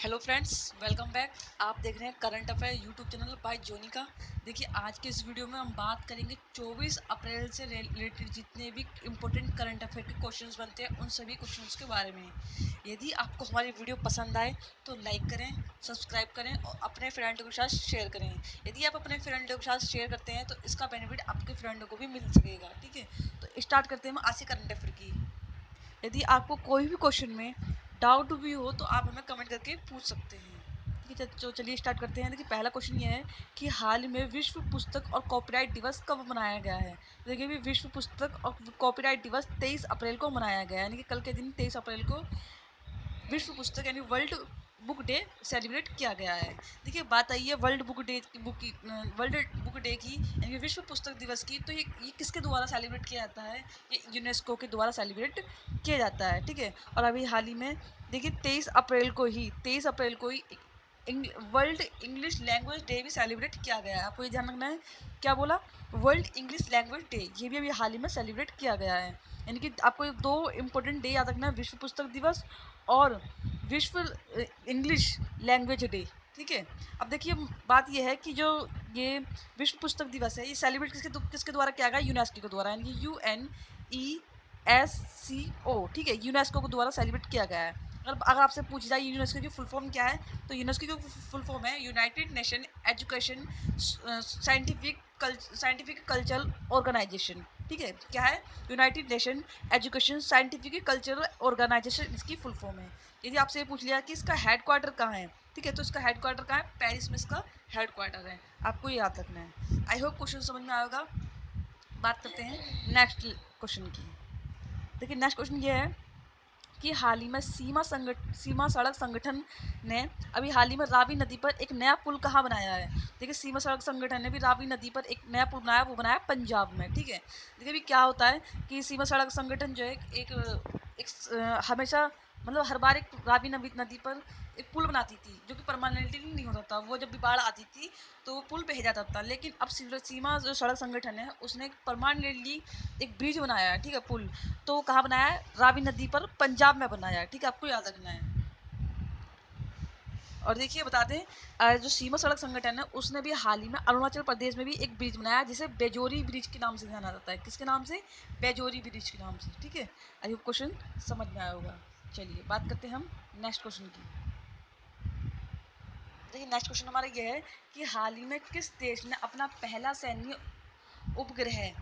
Hello friends, welcome back. आप देख रहे हैं current affair YouTube channel by Jonika. देखिए, आज के इस वीडियो में हम बात करेंगे 24 अप्रैल से रिलेटेड जितने भी इम्पोर्टेंट करंट अफेयर के क्वेश्चंस बनते हैं उन सभी क्वेश्चंस के बारे में। यदि आपको हमारी वीडियो पसंद आए तो लाइक करें, सब्सक्राइब करें और अपने फ्रेंडों के साथ शेयर करें। यदि आप अपने फ्रेंडों के साथ शेयर करते हैं तो इसका बेनिफिट आपके फ्रेंडों को भी मिल सकेगा। ठीक है, तो स्टार्ट करते हैं हम आज से करंट अफेयर की। यदि आपको कोई भी क्वेश्चन में डाउट भी हो तो आप हमें कमेंट करके पूछ सकते हैं। ठीक है, तो चलिए स्टार्ट करते हैं। देखिए, पहला क्वेश्चन ये है कि हाल ही में विश्व पुस्तक और कॉपीराइट दिवस कब मनाया गया है। तो देखिए, भी विश्व पुस्तक और कॉपीराइट दिवस 23 अप्रैल को मनाया गया है, यानी कि कल के दिन 23 अप्रैल को विश्व पुस्तक यानी वर्ल्ड बुक डे सेलिब्रेट किया गया है। देखिए, बात आई है वर्ल्ड बुक डे की यानी कि विश्व पुस्तक दिवस की। तो ये किसके द्वारा सेलिब्रेट किया जाता है? ये यूनेस्को के द्वारा सेलिब्रेट किया जाता है। ठीक है, और अभी हाल ही में देखिए 23 अप्रैल को ही वर्ल्ड इंग्लिश लैंग्वेज डे भी सेलिब्रेट किया गया है। आपको ये ध्यान रखना है, क्या बोला? वर्ल्ड इंग्लिश लैंग्वेज डे, ये भी अभी हाल ही में सेलिब्रेट किया गया है। यानी कि आपको ये दो इम्पोर्टेंट डे याद रखना है, विश्व पुस्तक दिवस और विश्व इंग्लिश लैंग्वेज डे। ठीक है, अब देखिए बात यह है कि जो ये विश्व पुस्तक दिवस है ये सेलिब्रेट किसके द्वारा किया गया? यूनेस्को के द्वारा, यानी कि UNESCO। ठीक है, यूनेस्को के द्वारा सेलिब्रेट किया गया है। अगर आपसे पूछ जाए यूनेस्को की फुल फॉर्म क्या है, तो यूनेस्को की फुल फॉर्म है united nation education scientific cultural organisation. ठीक है, क्या है? United nation education scientific cultural organisation इसकी फुल फॉर्म है। यदि आपसे पूछ लिया कि इसका हेड क्वार्टर कहाँ है, ठीक है, तो इसका हेड क्वार्टर कहाँ है? पेरिस में इसका हेड क्वार्टर है। आपको ये याद रखना है। आई होप क्वेश्चन समझ में आएगा। बात करते हैं नेक्स्ट क्वेश्चन की। देखिए, नेक्स्ट क्वेश्चन ये है कि हाल ही में सीमा सड़क संगठन ने अभी हाल ही में रावी नदी पर एक नया पुल कहाँ बनाया है? देखिए, सीमा सड़क संगठन ने भी रावी नदी पर एक नया पुल बनाया, वो बनाया पंजाब में। ठीक है, देखिए अभी क्या होता है कि सीमा सड़क संगठन जो है हमेशा मतलब हर बार एक रावी नदी पर एक पुल बनाती थी जो कि परमानेंटली नहीं होता था। वो जब भी बाढ़ आती थी तो वो पुल बह जाता था, लेकिन अब सीमा जो सड़क संगठन है उसने एक परमानेंटली एक ब्रिज बनाया है। ठीक है, पुल तो कहाँ बनाया है? रावी नदी पर पंजाब में बनाया है। ठीक है, आपको याद रखना है। और देखिए बता दें, जो सीमा सड़क संगठन है उसने भी हाल ही में अरुणाचल प्रदेश में भी एक ब्रिज बनाया जिसे बेजोरी ब्रिज के नाम से जाना जाता है। किसके नाम से? बेजोरी ब्रिज के नाम से। ठीक है, आई होप क्वेश्चन समझ में आया होगा। चलिए बात करते हैं हम नेक्स्ट क्वेश्चन की। देखिए, नेक्स्ट क्वेश्चन हमारा ये है कि हाल ही में किस देश ने अपना पहला सैन्य उपग्रह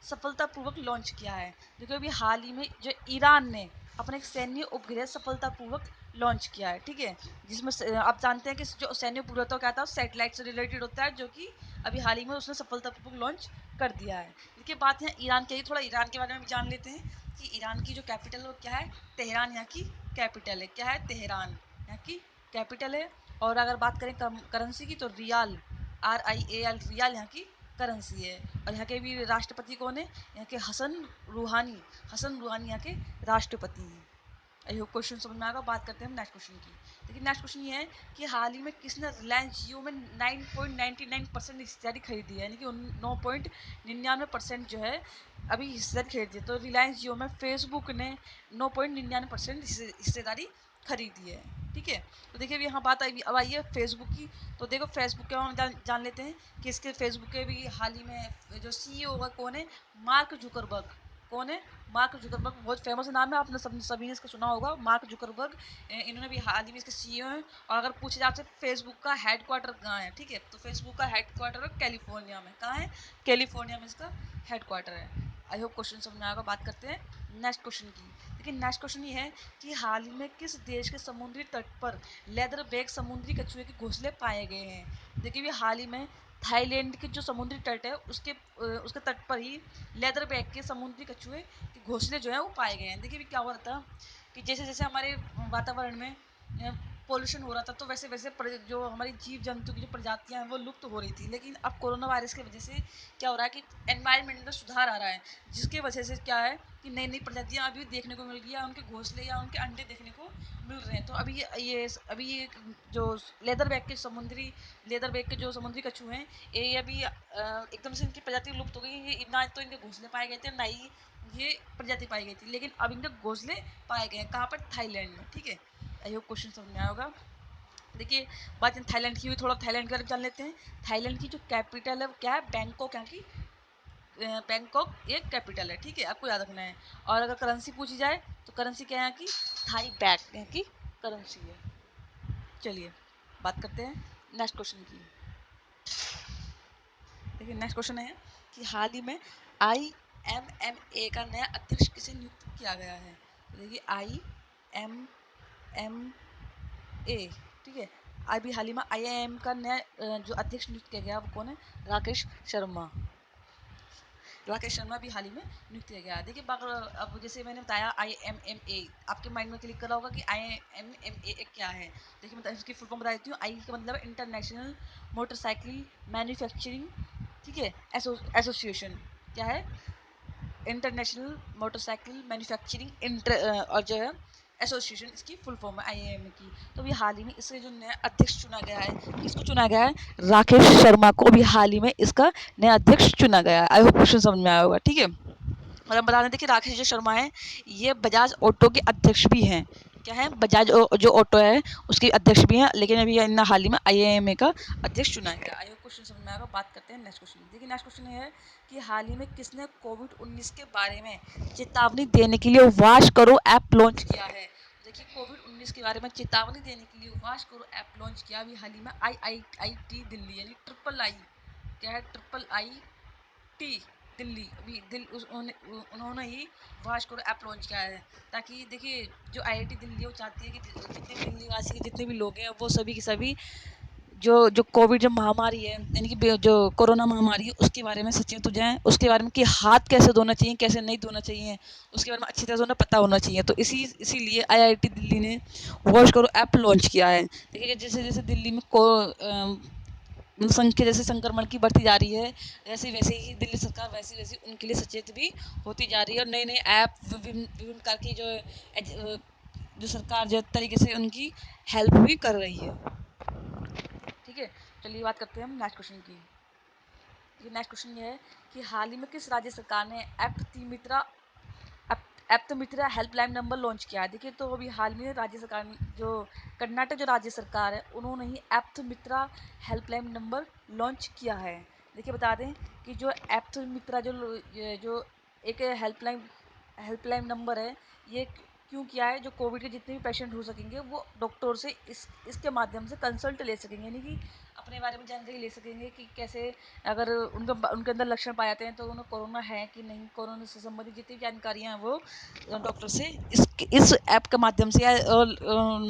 सफलतापूर्वक लॉन्च किया है? देखो, अभी हाल ही में जो ईरान ने अपना एक सैन्य उपग्रह सफलतापूर्वक लॉन्च किया है। ठीक है, जिसमें आप जानते हैं कि जो सैन्य उपग्रह होता है क्या था? सैटेलाइट से रिलेटेड होता है, जो कि अभी हाल ही में उसने सफलतापूर्वक लॉन्च कर दिया है। देखिए, बात यहाँ ईरान की है, थोड़ा ईरान के बारे में भी जान लेते हैं कि ईरान की जो कैपिटल है वो क्या है? तेहरान यहाँ की कैपिटल है। क्या है? तेहरान यहाँ की कैपिटल है। और अगर बात करें करेंसी की तो रियाल, RIAL, रियाल यहाँ की करेंसी है। और यहाँ के भी राष्ट्रपति कौन है? यहाँ के हसन रूहानी यहाँ के राष्ट्रपति हैं। आई होप क्वेश्चन समझ में आएगा। बात करते हैं हम नेक्स्ट क्वेश्चन की। देखिए, नेक्स्ट क्वेश्चन ये है कि हाल ही में किसने रिलायंस जियो में 9.99% हिस्सेदारी खरीदी है? यानी कि 9.99% जो है अभी हिस्सेदारी खरीदी है। तो रिलायंस जियो में फेसबुक ने 9.99% हिस्सेदारी खरीदी है। ठीक है, तो देखिए अभी यहाँ बात आई, अब आई है फेसबुक की। तो देखो, फेसबुक के बारे में जान लेते हैं कि इसके फेसबुक के भी हाल ही में जो CEO होगा कौन है? Mark Zuckerberg. कौन है? Mark Zuckerberg. बहुत फेमस नाम है, आपने सभी ने इसका सुना होगा, मार्क जुकरबर्ग। इन्होंने भी हाल ही में इसके CEO हैं। और अगर पूछे जाए आपसे फेसबुक का हेड क्वार्टर कहाँ है, ठीक है, तो फेसबुक का हेड क्वार्टर कैलिफोर्निया में। कहाँ है? कैलिफोर्निया में इसका हेड क्वार्टर है। आई होप क्वेश्चन समझ में आएगा। बात करते हैं नेक्स्ट क्वेश्चन की। देखिए, नेक्स्ट क्वेश्चन ये है कि हाल ही में किस देश के समुद्री तट पर लेदर बैग समुद्री कछुए के घोंसले पाए गए हैं? देखिए, भी हाल ही में थाईलैंड के जो समुद्री तट है उसके तट पर ही लेदर बैग के समुद्री कछुए के घोंसले जो है वो पाए गए हैं। देखिए, भी क्या हुआ था कि जैसे जैसे हमारे वातावरण में पोल्यूशन हो रहा था, तो वैसे वैसे जो हमारी जीव जंतु की जो प्रजातियां हैं वो लुप्त हो रही थी। लेकिन अब कोरोना वायरस की वजह से क्या हो रहा है कि एनवायरनमेंट में सुधार आ रहा है, जिसके वजह से क्या है कि नई नई प्रजातियां अभी देखने को मिल रही है, उनके घोंसले या उनके अंडे देखने को मिल रहे हैं। तो अभी ये जो लेदर बैग के जो समुद्री कछुए हैं, ये अभी एकदम से इनकी प्रजाति लुप्त हो गई। ये ना तो इनके घोंसले पाए गए थे, ना ही ये प्रजाति पाई गई थी, लेकिन अब इनके घोंसले पाए गए हैं। कहाँ पर? थाईलैंड में। ठीक है, आई होप क्वेश्चन समझ में आया होगा। देखिए बात थाईलैंड की हुई, थोड़ा थाईलैंड का जान लेते हैं। थाईलैंड की जो कैपिटल है वो क्या है, बैंकॉक। यहाँ की बैंकॉक एक कैपिटल है, ठीक है, आपको याद रखना है। और अगर करेंसी पूछी जाए तो करेंसी क्या है यहाँ की, थाई बैक यहाँ की करेंसी है। चलिए बात करते हैं नेक्स्ट क्वेश्चन की। देखिए नेक्स्ट क्वेश्चन है कि हाल ही में IMMA का नया अध्यक्ष किसे नियुक्त किया गया है। तो देखिए IMMA, ठीक है, अभी हाल ही में IIM का नया जो अध्यक्ष नियुक्त किया गया वो कौन है, राकेश शर्मा। राकेश शर्मा भी हाल ही में नियुक्त किया गया। देखिए अब जैसे मैंने बताया IMMA, आपके माइंड में क्लिक करा होगा कि IMMA क्या है। देखिए मैं इसकी फुल फॉर्म बता देती हूँ। आई का मतलब इंटरनेशनल मोटरसाइकिल मैन्युफैक्चरिंग, ठीक है, एसोसिएशन। क्या है, इंटरनेशनल मोटरसाइकिल मैन्युफैक्चरिंग और जो है एसोसिएशन, इसकी फुल फॉर्म है IIM की। तो अभी हाल ही में इससे जो नया अध्यक्ष चुना गया है, किसको चुना गया है, राकेश शर्मा को भी हाल ही में इसका नया अध्यक्ष चुना गया है। आई होप क्वेश्चन समझ में आया होगा, ठीक है। और हम बता दें, देखिए राकेश जो शर्मा है ये बजाज ऑटो के अध्यक्ष भी हैं। क्या है, बजाज जो ऑटो है उसके अध्यक्ष भी हैं, लेकिन अभी इन हाल ही में IIMA का अध्यक्ष चुना गया। आई होप क्वेश्चन समझ में आएगा। बात करते हैं नेक्स्ट क्वेश्चन। देखिए नेक्स्ट क्वेश्चन है कि हाल ही में किसने कोविड-19 के बारे में चेतावनी देने के लिए वाश करो ऐप लॉन्च किया है। देखिए कोविड-19 के बारे में चेतावनी देने के लिए वाश करो ऐप लॉन्च किया अभी हाल ही में IIT दिल्ली, यानी ट्रिपल आई। क्या है, ट्रिपल आई टी दिल्ली। अभी उन्होंने ही वाश करो ऐप लॉन्च किया है, ताकि देखिए जो IIT दिल्ली है वो चाहती है कि जितने भी दिल्ली वासी के जितने भी लोग हैं वो सभी के सभी जो जो कोविड जो महामारी है, यानी कि जो कोरोना महामारी है उसके बारे में सचेत हो जाएं, उसके बारे में कि हाथ कैसे धोना चाहिए, कैसे नहीं धोना चाहिए, उसके बारे में अच्छी तरह से उन्हें पता होना चाहिए। तो इसीलिए IIT दिल्ली ने वॉश करो ऐप लॉन्च किया है। देखिए जैसे जैसे दिल्ली में संख्या जैसे संक्रमण की बढ़ती जा रही है, वैसे वैसे ही दिल्ली सरकार वैसे वैसे उनके लिए सचेत भी होती जा रही है, और नए नए ऐप विभिन्न विभिन्न प्रकार की जो सरकार जो तरीके से उनकी हेल्प भी कर रही है, ठीक है। चलिए बात करते हैं हम नेक्स्ट क्वेश्चन की। ये नेक्स्ट क्वेश्चन ये है कि हाल ही में किस राज्य सरकार ने एप्ट मित्रा हेल्पलाइन नंबर लॉन्च किया है। देखिए तो अभी हाल में राज्य सरकार जो कर्नाटक जो राज्य सरकार है उन्होंने ही एप्ट मित्रा हेल्पलाइन नंबर लॉन्च किया है। देखिए बता दें कि जो एप्ट मित्रा जो एक हेल्पलाइन नंबर है, ये क्यों किया है, जो कोविड के जितने भी पेशेंट हो सकेंगे वो डॉक्टर से इसके माध्यम से कंसल्ट ले सकेंगे, यानी कि अपने बारे में जानकारी ले सकेंगे कि कैसे, अगर उनके अंदर लक्षण पाए जाते हैं तो उन्हें कोरोना है कि नहीं, कोरोना से संबंधित जितनी जानकारियाँ हैं वो डॉक्टर से इस ऐप के माध्यम से या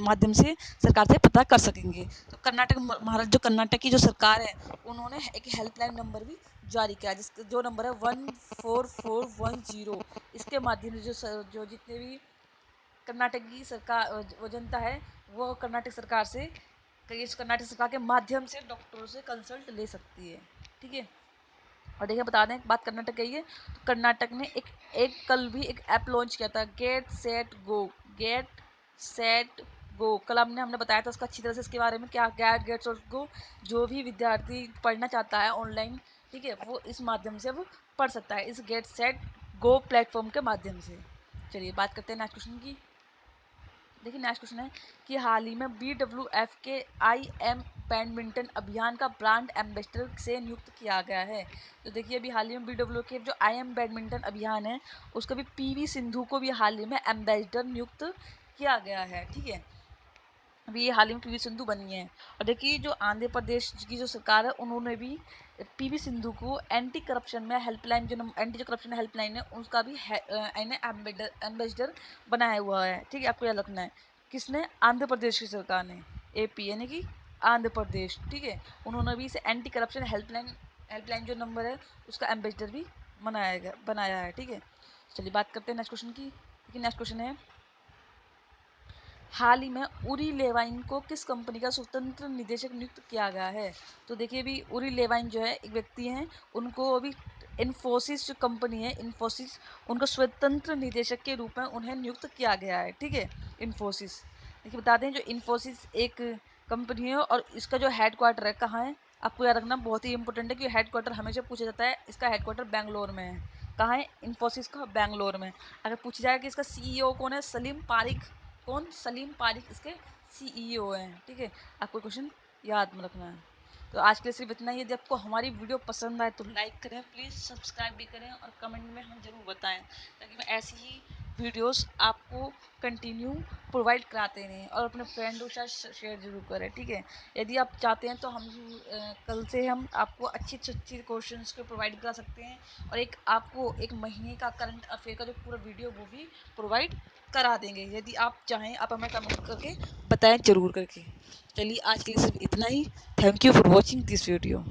माध्यम से सरकार से पता कर सकेंगे। तो महाराष्ट्र जो कर्नाटक की जो सरकार है उन्होंने एक हेल्पलाइन नंबर भी जारी किया, जिसका जो नंबर है 14410। इसके माध्यम से जो जितने भी कर्नाटक की सरकार वो जनता है वो कर्नाटक सरकार के माध्यम से डॉक्टरों से कंसल्ट ले सकती है, ठीक है। और देखिए बता दें, बात कर्नाटक की है तो कर्नाटक ने एक कल भी एक ऐप लॉन्च किया था, गेट सेट गो। कल हमने बताया था उसका अच्छी तरह से, इसके बारे में क्या गेट सेट गो, जो भी विद्यार्थी पढ़ना चाहता है ऑनलाइन, ठीक है, वो इस माध्यम से वो पढ़ सकता है, इस गेट सेट गो प्लेटफॉर्म के माध्यम से। चलिए बात करते हैं नेक्स्ट क्वेश्चन की। देखिए नेक्स्ट क्वेश्चन है कि हाल ही में BWF के IM बैडमिंटन अभियान का ब्रांड एम्बेसडर से नियुक्त किया गया है। तो देखिए अभी हाल ही में BWF के जो IM बैडमिंटन अभियान है उसका भी PV सिंधु को भी हाल ही में एम्बेसडर नियुक्त किया गया है, ठीक है। अभी ये हाल ही में PV सिंधु बनी है। और देखिए जो आंध्र प्रदेश की जो सरकार है उन्होंने भी PV सिंधु को एंटी करप्शन में हेल्पलाइन जो एंटी जो करप्शन हेल्पलाइन है उसका भी एम्बेसडर बनाया हुआ है, ठीक है, आपको याद रखना है। किसने, आंध्र प्रदेश की सरकार ने, AP यानी कि आंध्र प्रदेश, ठीक है, उन्होंने भी इसे एंटी करप्शन हेल्पलाइन जो नंबर है उसका एम्बेसडर भी बनाया है, ठीक है। चलिए बात करते हैं नेक्स्ट क्वेश्चन की। देखिए नेक्स्ट क्वेश्चन है, हाल ही में उरी लेवाइन को किस कंपनी का स्वतंत्र निदेशक नियुक्त किया गया है। तो देखिए अभी उरी लेवाइन जो है एक व्यक्ति हैं, उनको अभी इन्फोसिस जो कंपनी है इन्फोसिस, उनको स्वतंत्र निदेशक के रूप में उन्हें नियुक्त किया गया है, ठीक है, इन्फोसिस। देखिए बता दें जो इन्फोसिस एक कंपनी है और इसका जो हेड क्वार्टर है कहाँ है, आपको याद रखना बहुत ही इंपॉर्टेंट है कि हेड क्वार्टर हमेशा पूछा जाता है, इसका हेड क्वार्टर बैंगलोर में है। कहाँ है, इन्फोसिस का बैंगलोर में। अगर पूछा जाए कि इसका CEO कौन है, सलीम पारिक। कौन, सलीम पारिक इसके CEO हैं, ठीक है। आपको क्वेश्चन याद में रखना है। तो आज के लिए सिर्फ इतना ही। यदि आपको हमारी वीडियो पसंद आए तो लाइक करें, प्लीज़ सब्सक्राइब भी करें और कमेंट में हम ज़रूर बताएं, ताकि मैं ऐसी ही वीडियोस आपको कंटिन्यू प्रोवाइड कराते रहें। और अपने फ्रेंडों के साथ शेयर ज़रूर करें, ठीक है। यदि आप चाहते हैं तो हम कल से हम आपको अच्छी अच्छी क्वेश्चंस को प्रोवाइड करा सकते हैं, और एक आपको एक महीने का करंट अफेयर का जो पूरा वीडियो वो भी प्रोवाइड करा देंगे। यदि आप चाहें आप हमें कमेंट करके बताएं ज़रूर करके। चलिए आज के लिए सिर्फ इतना ही। Thank you for watching this video.